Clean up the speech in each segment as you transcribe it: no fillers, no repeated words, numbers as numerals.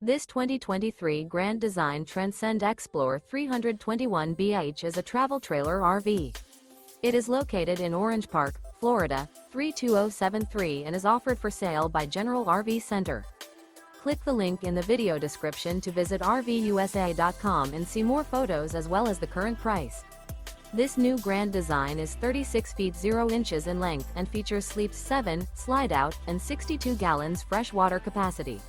This 2023 Grand Design Transcend Xplor 321BH is a travel trailer RV. It is located in Orange Park, Florida, 32073 and is offered for sale by General RV Center. Click the link in the video description to visit RVUSA.com and see more photos as well as the current price. This new Grand Design is 36 feet 0 inches in length and features sleeps 7, Slideout, and 62 gallons fresh water capacity.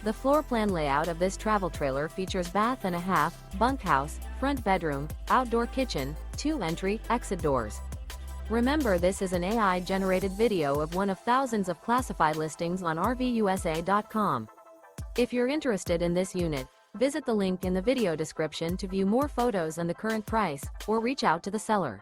The floor plan layout of this travel trailer features bath and a half, bunkhouse, front bedroom, outdoor kitchen, 2 entry/exit doors. Remember, this is an AI-generated video of one of thousands of classified listings on RVUSA.com. If you're interested in this unit, visit the link in the video description to view more photos and the current price, or reach out to the seller.